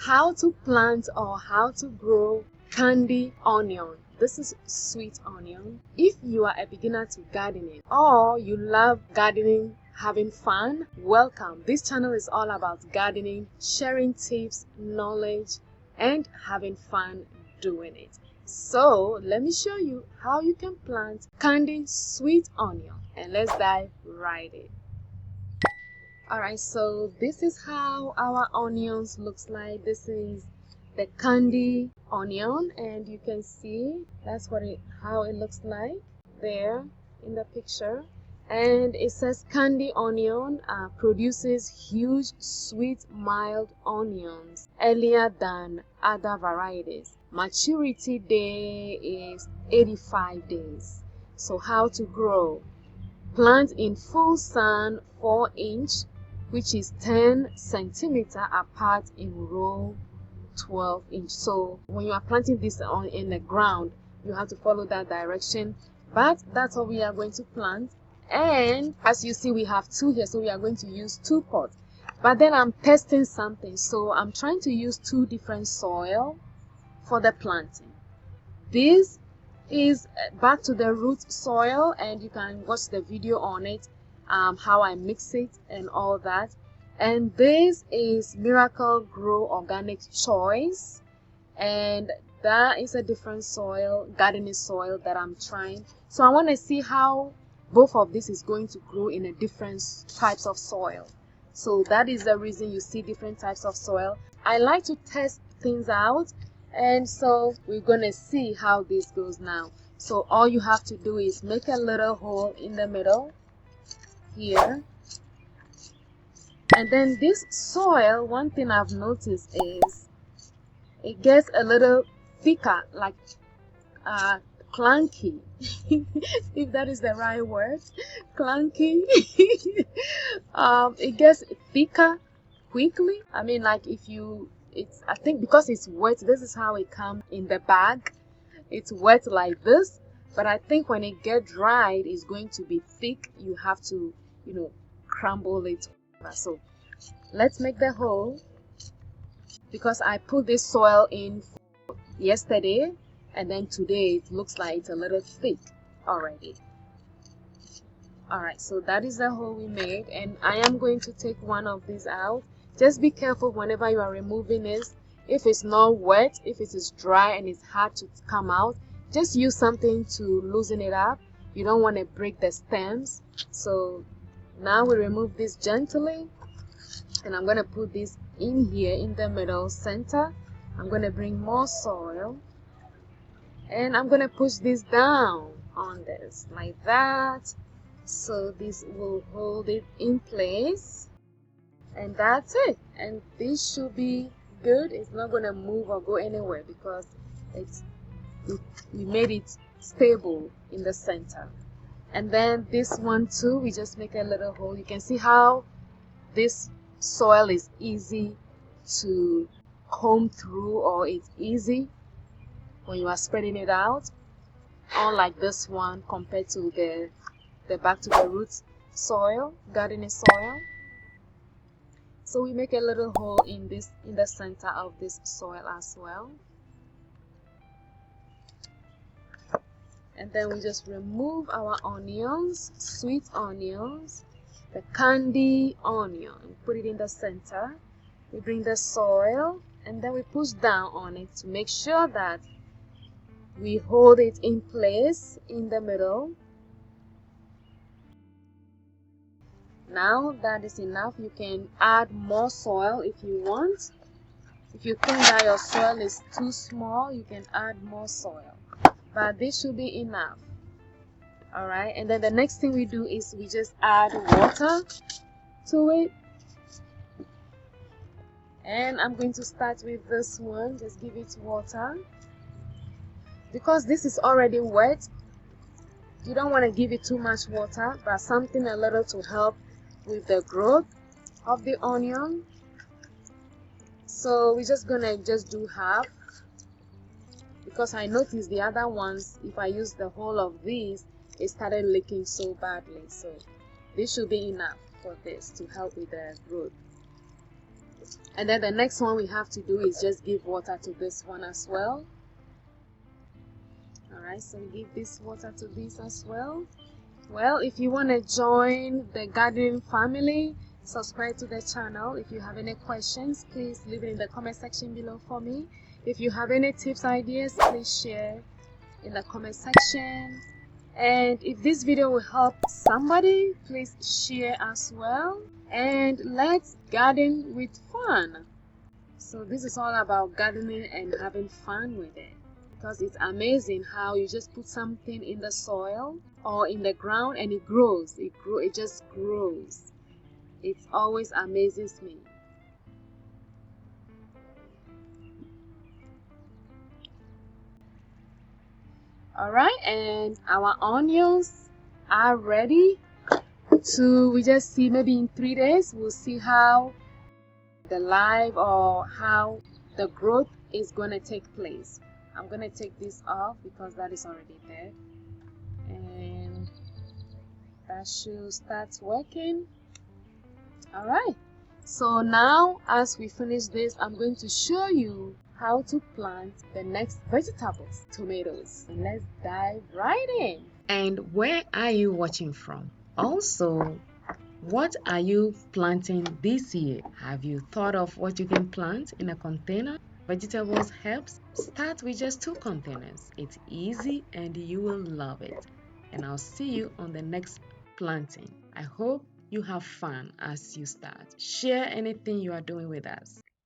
how to plant or how to grow candy onion. This is sweet onion. If you are a beginner to gardening or you love gardening, having fun, welcome. This channel is all about gardening, sharing tips, knowledge, and having fun doing it. So let me show you how you can plant candy sweet onion, and let's dive right in. Alright, so this is how our onions looks like. This is the candy onion, and you can see that's how it looks like there in the picture. And it says candy onion produces huge sweet mild onions earlier than other varieties. Maturity day is 85 days. So how to grow? Plant in full sun 4-inch, which is 10 centimeter apart in row 12-inch. So when you are planting this in the ground, you have to follow that direction, but that's what we are going to plant. And as you see, we have 2 here, so we are going to use 2 pots. But then I'm testing something, so I'm trying to use 2 different soil for the planting. This is back to the root soil, and you can watch the video on it, how I mix it and all that. And this is Miracle-Gro Organic Choice, and that is a different soil, gardening soil that I'm trying. So I want to see how both of this is going to grow in a different types of soil. So that is the reason you see different types of soil. I like to test things out, and so we're gonna see how this goes now. So all you have to do is make a little hole in the middle here, and then this soil, one thing I've noticed is it gets a little thicker, like clunky, if that is the right word, clunky. It gets thicker quickly. I mean, like I think because it's wet, this is how it comes in the bag. It's wet like this, but I think when it gets dried, it's going to be thick. You have to, crumble it. So let's make the hole, because I put this soil in yesterday, and then today it looks like it's a little thick already. Alright, so that is the hole we made, and I am going to take one of these out. Just be careful whenever you are removing this. If it's not wet, if it is dry and it's hard to come out, just use something to loosen it up. You don't want to break the stems. So now we remove this gently, and I'm going to put this in here in the middle center. I'm going to bring more soil, and I'm going to push this down on this like that, so this will hold it in place, and that's it. And this should be good. It's not going to move or go anywhere because we made it stable in the center. And then this one too, we just make a little hole. You can see how this soil is easy to comb through, or it's easy when you are spreading it out, unlike this one compared to the back to the roots soil, gardening soil. So we make a little hole in the center of this soil as well, and then we just remove our onions, sweet onions, the candy onion, put it in the center. We bring the soil, and then we push down on it to make sure that we hold it in place in the middle. Now that is enough. You can add more soil if you want. If you think that your soil is too small, you can add more soil, but this should be enough. Alright, and then the next thing we do is we just add water to it. And I'm going to start with this one. Just give it water, because this is already wet. You don't want to give it too much water, but something a little to help with the growth of the onion. So we're just gonna do half, because I noticed the other ones, if I use the whole of these, it started leaking so badly. So this should be enough for this to help with the growth. And then the next one we have to do is just give water to this one as well. Alright, so give this water to this as well. Well, if you want to join the gardening family, subscribe to the channel. If you have any questions, please leave it in the comment section below for me. If you have any tips, ideas, please share in the comment section. And if this video will help somebody, please share as well. And let's garden with fun. So this is all about gardening and having fun with it, because it's amazing how you just put something in the soil or in the ground and it grows. It just grows. It always amazes me. Alright, and our onions are ready to, we just see maybe in 3 days we'll see how the live or how the growth is going to take place. I'm going to take this off because that is already there, and that should start working. Alright, so now as we finish this, I'm going to show you how to plant the next vegetables, tomatoes. And let's dive right in. And where are you watching from? Also, what are you planting this year? Have you thought of what you can plant in a container? Vegetables, herbs? Start with just 2 containers. It's easy and you will love it. And I'll see you on the next planting. I hope you have fun as you start. Share anything you are doing with us.